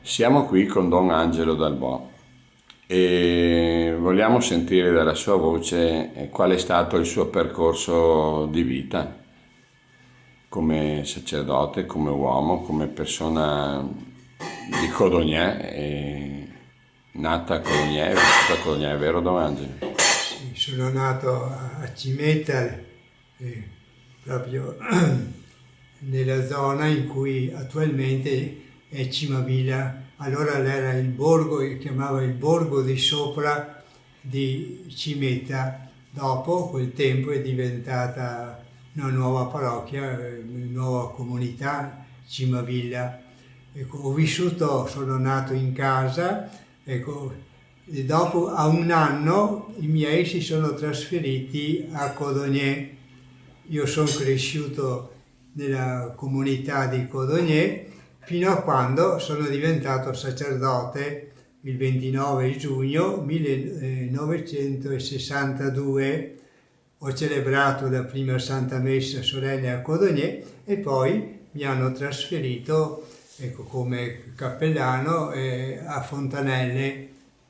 Siamo qui con Don Angelo Dalbò e vogliamo sentire dalla sua voce qual è stato il suo percorso di vita come sacerdote, come uomo, come persona di Codognè, nata a Codognè, vissuta a Codognè, è vero Don Angelo? Sì, sono nato a Cimetta, proprio nella zona in cui attualmente è Cimavilla. Allora era il borgo, che chiamava il borgo di sopra di Cimetta. Dopo quel tempo è diventata una nuova parrocchia, una nuova comunità, Cimavilla. Ecco, sono nato in casa, ecco, e dopo a un anno i miei si sono trasferiti a Codognè. Io sono cresciuto nella comunità di Codognè fino a quando sono diventato sacerdote il 29 giugno 1962. Ho celebrato la prima Santa Messa solenne a Codognè e poi mi hanno trasferito, ecco, come cappellano a Fontanelle.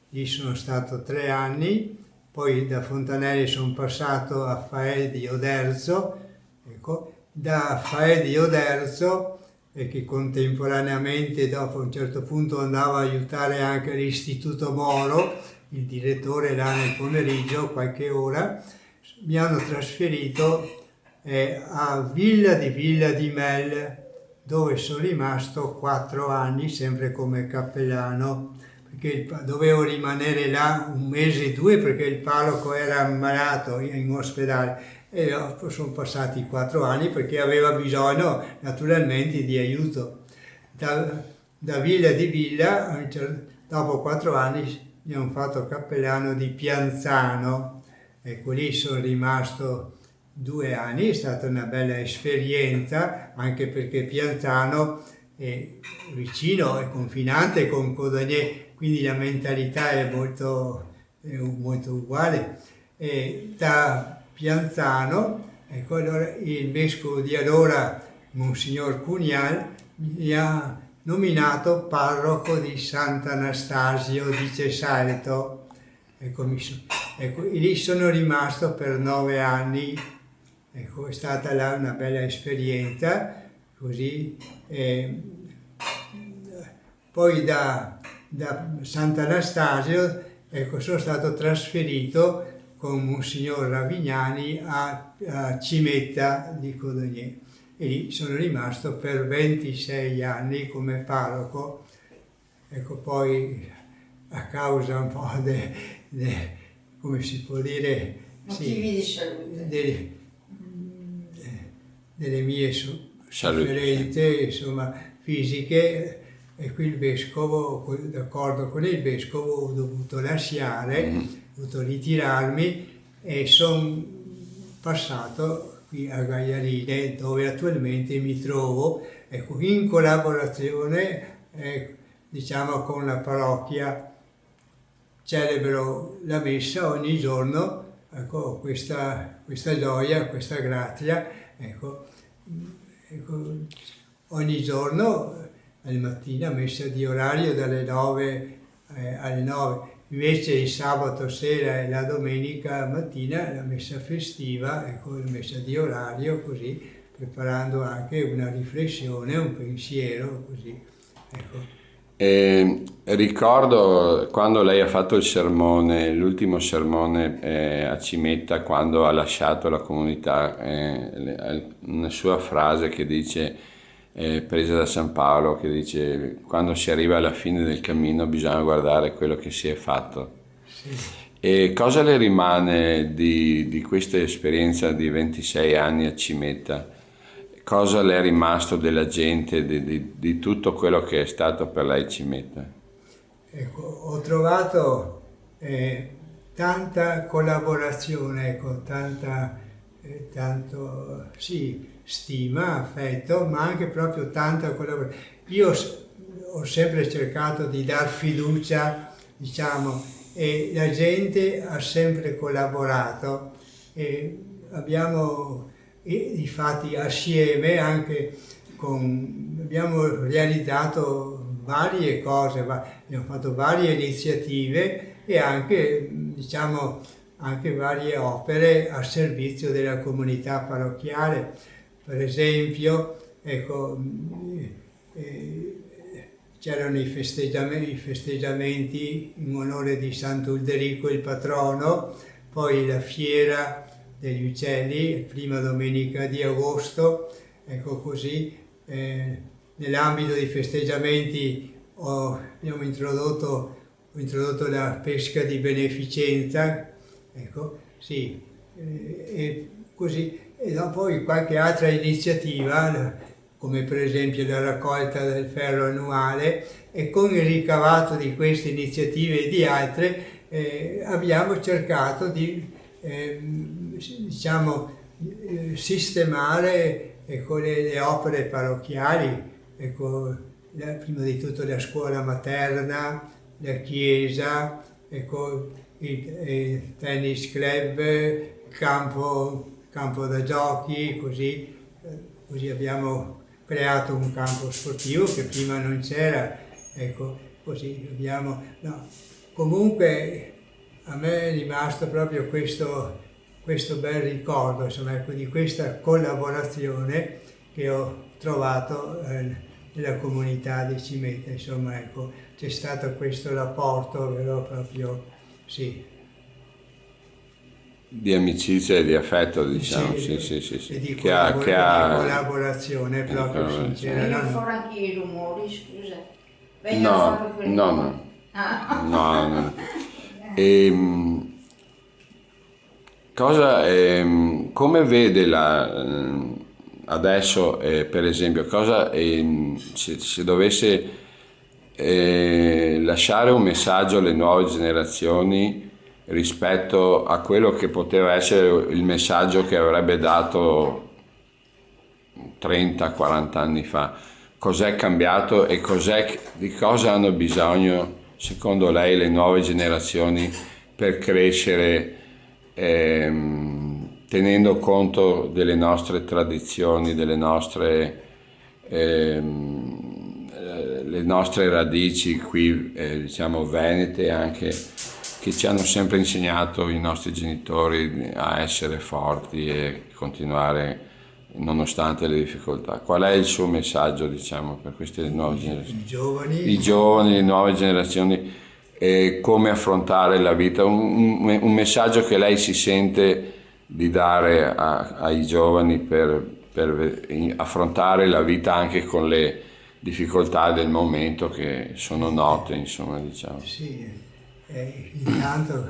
Lì sono stato 3 anni, poi da Fontanelle sono passato a Faè di Oderzo, ecco, da Faè di Oderzo, e che contemporaneamente dopo a un certo punto andava a aiutare anche l'Istituto Moro, il direttore là nel pomeriggio, qualche ora, mi hanno trasferito a Villa di Mel, dove sono rimasto 4 anni, sempre come cappellano, perché dovevo rimanere là un mese e due perché il parroco era ammalato in ospedale e dopo sono passati 4 anni perché aveva bisogno naturalmente di aiuto. Da Villa di Villa, dopo 4 anni, mi hanno fatto cappellano di Pianzano. Ecco, lì sono rimasto 2 anni, è stata una bella esperienza, anche perché Pianzano è vicino, è confinante con Codognè, quindi la mentalità è molto uguale. E da Pianzano, ecco, allora il vescovo di allora, Monsignor Cunial, mi ha nominato parroco di Sant'Anastasio di Cesalto. Ecco, ecco, e lì sono rimasto per 9 anni. Ecco, è stata là una bella esperienza, così. Poi da Sant'Anastasio, ecco, sono stato trasferito con Monsignor Ravignani a Cimetta di Codognè e lì sono rimasto per 26 anni come parroco. Ecco, poi a causa un po' come si può dire, Motivi sì, di salute. delle mie Salute, sofferenze, insomma, fisiche, e qui il vescovo, d'accordo con il vescovo, ho dovuto lasciare, ho dovuto ritirarmi e sono passato qui a Gaiarine, dove attualmente mi trovo, ecco, in collaborazione, diciamo, con la parrocchia. Celebro la messa ogni giorno, ecco, questa gioia, questa grazia, ecco, ecco, ogni giorno, al mattina, messa di orario dalle 9 alle 9, invece il sabato sera e la domenica mattina la messa festiva, ecco, la messa di orario, così, preparando anche una riflessione, un pensiero, così, ecco. E ricordo quando lei ha fatto il sermone, l'ultimo sermone a Cimetta, quando ha lasciato la comunità, una sua frase che dice, presa da San Paolo, che dice: quando si arriva alla fine del cammino bisogna guardare quello che si è fatto. Sì. E cosa le rimane di questa esperienza di 26 anni a Cimetta? Cosa le è rimasto della gente, di tutto quello che è stato per lei Cimetta? Ecco, ho trovato tanta collaborazione, ecco, tanto sì, stima, affetto, ma anche proprio tanta collaborazione. Io ho sempre cercato di dar fiducia, diciamo, e la gente ha sempre collaborato e abbiamo, difatti assieme anche abbiamo realizzato varie cose, abbiamo fatto varie iniziative e anche, diciamo, anche varie opere a servizio della comunità parrocchiale. Per esempio, ecco, c'erano i festeggiamenti in onore di Sant'Ulderico, il patrono, poi la fiera degli uccelli, prima domenica di agosto, ecco così. Nell'ambito dei festeggiamenti ho introdotto la pesca di beneficenza, ecco, sì, e così. E poi qualche altra iniziativa, come per esempio la raccolta del ferro annuale, e con il ricavato di queste iniziative e di altre abbiamo cercato di diciamo, sistemare, ecco, le opere parrocchiali, ecco, prima di tutto la scuola materna, la chiesa, ecco, il tennis club, il campo da giochi, così abbiamo creato un campo sportivo che prima non c'era, ecco, così abbiamo... No. Comunque a me è rimasto proprio questo bel ricordo, insomma, ecco, di questa collaborazione che ho trovato nella comunità di Cimetta, insomma, ecco, c'è stato questo rapporto, però proprio, sì. Di amicizia e di affetto, diciamo, sì. E di Che ha... collaborazione proprio sincera. Voglio fare anche i rumori, scusa. Vengo a No, fare quel no, rumore. no. Ah. No. Come vede adesso, per esempio, se dovesse lasciare un messaggio alle nuove generazioni rispetto a quello che poteva essere il messaggio che avrebbe dato 30-40 anni fa, cos'è cambiato e di cosa hanno bisogno secondo lei le nuove generazioni per crescere, tenendo conto delle nostre tradizioni, le nostre radici qui, diciamo, venete, anche che ci hanno sempre insegnato i nostri genitori a essere forti e continuare nonostante le difficoltà. Qual è il suo messaggio, diciamo, per queste nuove generazioni? I giovani, le nuove generazioni, e come affrontare la vita, un messaggio che lei si sente di dare ai giovani per affrontare la vita anche con le difficoltà del momento che sono note, insomma, diciamo. Sì, intanto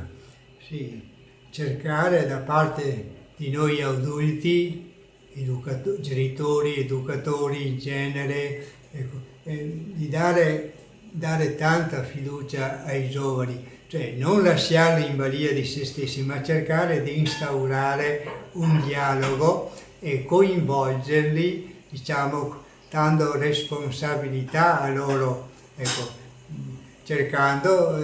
sì, cercare da parte di noi adulti, genitori, educatori in genere, ecco, di dare tanta fiducia ai giovani, cioè non lasciarli in balia di se stessi, ma cercare di instaurare un dialogo e coinvolgerli, diciamo, dando responsabilità a loro, ecco, cercando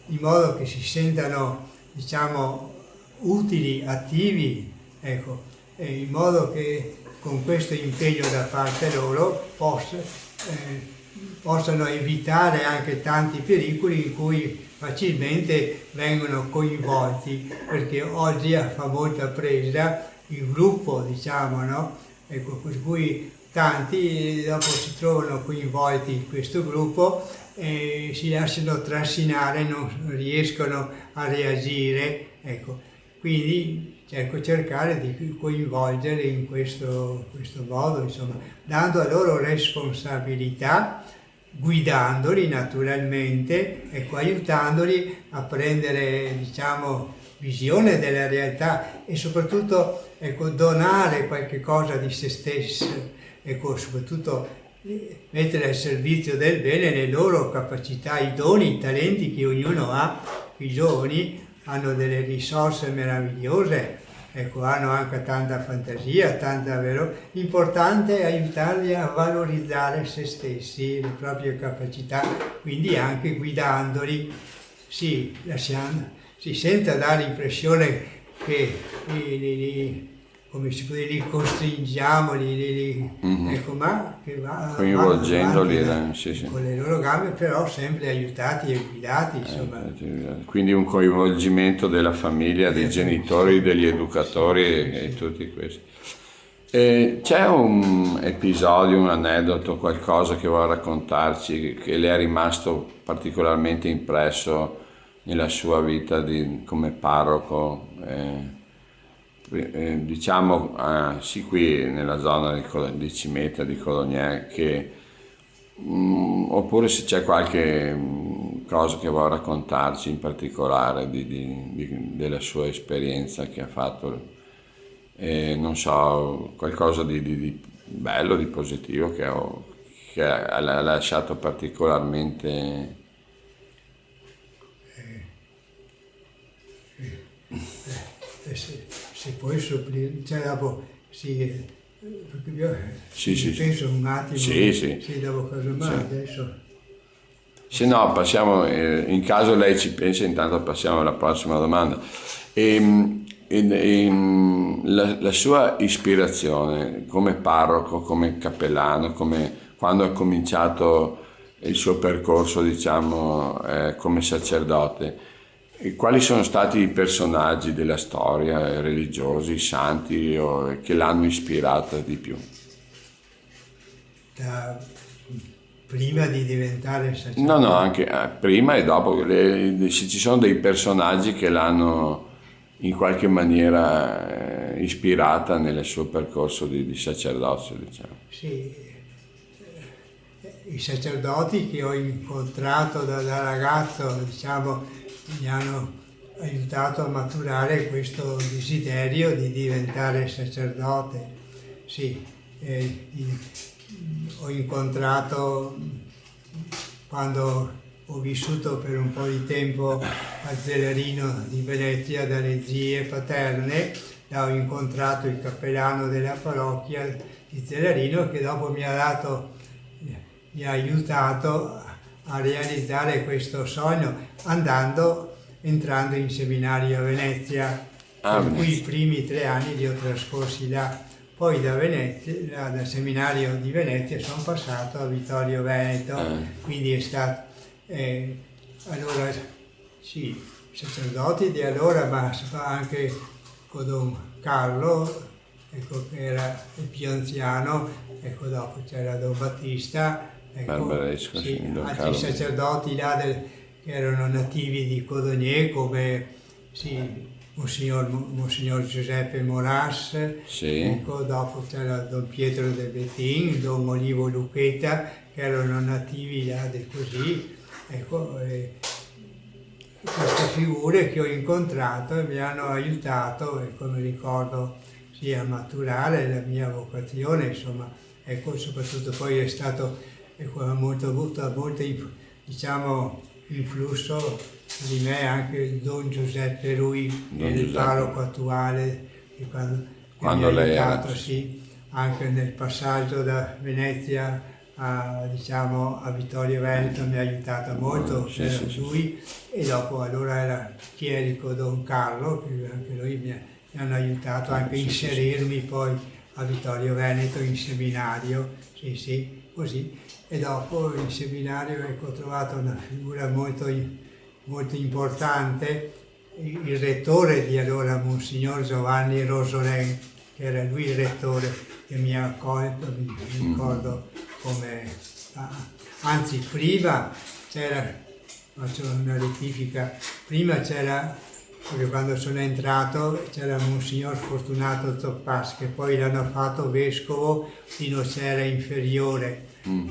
in modo che si sentano, diciamo, utili, attivi, ecco, e in modo che con questo impegno da parte loro possano evitare anche tanti pericoli in cui facilmente vengono coinvolti, perché oggi fa molta presa il gruppo, diciamo, no? Ecco, per cui tanti dopo si trovano coinvolti in questo gruppo e si lasciano trascinare, non riescono a reagire, ecco. Quindi cercare di coinvolgerli in questo modo, insomma, dando a loro responsabilità, guidandoli naturalmente, ecco, aiutandoli a prendere, diciamo, visione della realtà e soprattutto, ecco, donare qualche cosa di se stesso, ecco, soprattutto mettere al servizio del bene le loro capacità, i doni, i talenti che ognuno ha. I giovani hanno delle risorse meravigliose, ecco, hanno anche tanta fantasia, l'importante è aiutarli a valorizzare se stessi, le proprie capacità, quindi anche guidandoli, senza dare l'impressione che come si può dire, li costringiamo, ecco, ma che Coinvolgendoli, vanno avanti sì, sì. con le loro gambe, però sempre aiutati e guidati, insomma. Quindi un coinvolgimento della famiglia, dei genitori, degli educatori e tutti questi. C'è un episodio, un aneddoto, qualcosa che vuoi raccontarci che le è rimasto particolarmente impresso nella sua vita come parroco? Diciamo, sì, qui nella zona di Cimetta, di Colognè, oppure se c'è qualche cosa che vuoi raccontarci in particolare della sua esperienza che ha fatto, non so, qualcosa di bello, di positivo che ha lasciato particolarmente. Se poi cioè dopo perché io Sì, sì, penso un attimo, sì, sì, sì, dopo cosa sì. mai adesso. Se no, passiamo, in caso lei ci pensa, intanto passiamo alla prossima domanda. La sua ispirazione come parroco, come cappellano, quando ha cominciato il suo percorso, diciamo, come sacerdote, quali sono stati i personaggi della storia, religiosi, i santi, che l'hanno ispirata di più? Da, prima di diventare No, no, sacerdote. anche prima e dopo, se ci sono dei personaggi che l'hanno in qualche maniera ispirata nel suo percorso di sacerdozio, diciamo. Sì, i sacerdoti che ho incontrato da ragazzo, diciamo, mi hanno aiutato a maturare questo desiderio di diventare sacerdote. Sì, ho incontrato quando ho vissuto per un po' di tempo a Zelerino di Venezia dalle zie paterne, là ho incontrato il cappellano della parrocchia di Zelerino che dopo mi ha aiutato a realizzare questo sogno entrando in seminario a Venezia, per cui i primi 3 anni li ho trascorsi là. Poi da Venezia, dal seminario di Venezia sono passato a Vittorio Veneto, quindi è stato, allora sì, sacerdoti di allora, ma anche con Don Carlo, ecco, che era il più anziano, ecco, dopo c'era Don Battista, ecco, sì, altri sacerdoti là che erano nativi di Codogné come sì, Monsignor Giuseppe Moras, Sì. ecco, dopo c'era Don Pietro de Bettin, Don Olivo Lucheta, che erano nativi là di così, ecco, queste figure che ho incontrato mi hanno aiutato, ecco, mi ricordo, sì, a maturare la mia vocazione, insomma, ecco, soprattutto poi è stato, ecco, ha avuto molto, diciamo, influsso di me anche il Don Giuseppe Rui, che è il parroco attuale, che quando mi ha lei aiutato, era... sì, anche nel passaggio da Venezia diciamo, a Vittorio Veneto mi ha aiutato molto, sì, sì, lui, e dopo allora era chierico Don Carlo, che anche lui mi hanno aiutato anche a inserirmi poi a Vittorio Veneto in seminario, sì, sì, così. E dopo in seminario ecco, ho trovato una figura molto importante, il rettore di allora, Monsignor Giovanni Rosolin, che era lui il rettore che mi ha accolto, mi ricordo come... anzi, prima c'era, faccio una rettifica, prima c'era, proprio quando sono entrato, c'era Monsignor Fortunato Zoppas, che poi l'hanno fatto vescovo di Nocera Inferiore.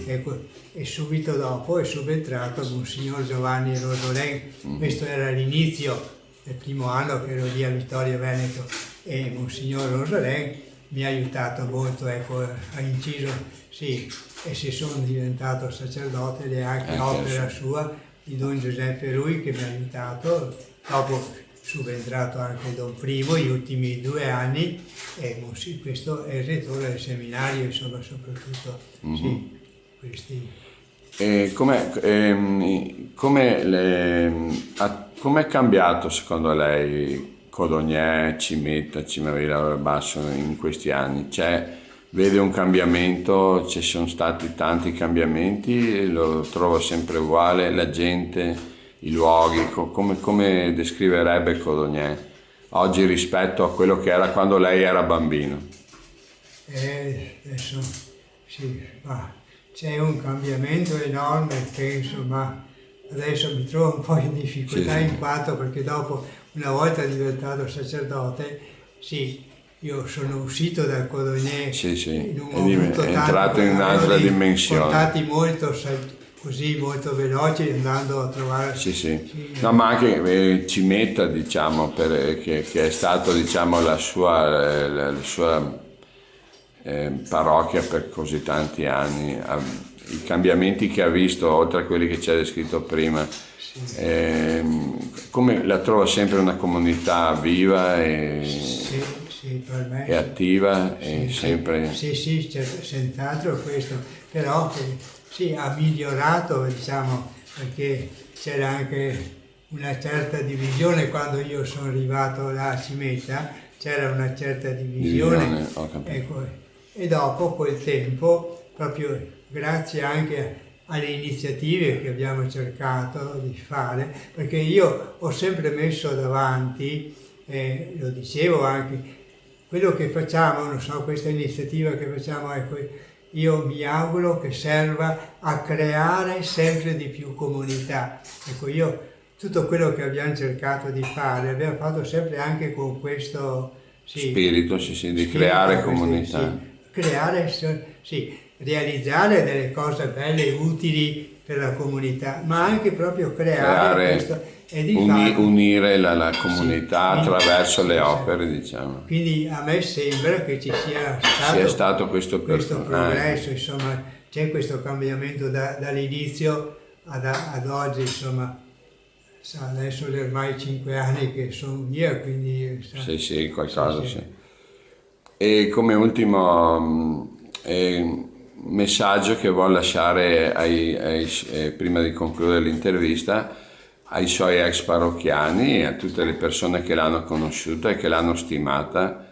Ecco, e subito dopo è subentrato Monsignor Giovanni Rosolin. Questo era l'inizio del primo anno che ero lì a Vittorio Veneto, e Monsignor Rosolin mi ha aiutato molto, ecco, ha inciso, sì, e se sono diventato sacerdote ed è anche opera sua di Don Giuseppe Rui che mi ha aiutato. Dopo subentrato anche Don Primo gli ultimi 2 anni, e questo è il rettore del seminario, insomma, soprattutto, sì, questi. Come è cambiato secondo lei Codogné, Cimetta, Cimavilla Basso in questi anni? Vede un cambiamento, ci sono stati tanti cambiamenti, lo trovo sempre uguale, la gente, i luoghi, come descriverebbe Codogné oggi rispetto a quello che era quando lei era bambino? Adesso sì, ma c'è un cambiamento enorme, penso, ma adesso mi trovo un po' in difficoltà Sì, sì. in quanto perché dopo, una volta diventato sacerdote, sì, io sono uscito dal Codogné, Sì, sì, non ho avuto è tanti, entrato in un'altra avevo dei dimensione. contatti molto così molto veloci andando a trovare. Sì, sì. Sì, No, ma anche Cimetta, diciamo, che è stato, diciamo, la sua parrocchia per così tanti anni. I cambiamenti che ha visto, oltre a quelli che ci ha descritto prima, come la trova sempre una comunità viva sì, sì, per me e sì. attiva e Sì, sempre... sì, sì, senz'altro questo, però sì, ha migliorato, diciamo, perché c'era anche una certa divisione quando io sono arrivato là a Cimetta, c'era una certa divisione, Ho capito. ecco, e dopo quel tempo, proprio grazie anche alle iniziative che abbiamo cercato di fare, perché io ho sempre messo davanti, lo dicevo anche, quello che facciamo, non so, questa iniziativa che facciamo, ecco, io mi auguro che serva a creare sempre di più comunità. Ecco, io tutto quello che abbiamo cercato di fare, abbiamo fatto sempre anche con questo, sì, Spirito, sì, sì, di spirito, creare questo, comunità. sì, creare, sì, realizzare delle cose belle e utili per la comunità, ma anche proprio creare questo. E Unire la sì, comunità quindi, attraverso sì, le sì. opere, diciamo. Quindi a me sembra che ci sia Sia stato stato questo progresso, insomma, c'è questo cambiamento dall'inizio ad oggi, insomma, adesso ormai 5 anni che sono via, quindi Sì, sì, sì, qualcosa, sì. sì. E come ultimo messaggio che vuol lasciare prima di concludere l'intervista ai suoi ex parrocchiani e a tutte le persone che l'hanno conosciuta e che l'hanno stimata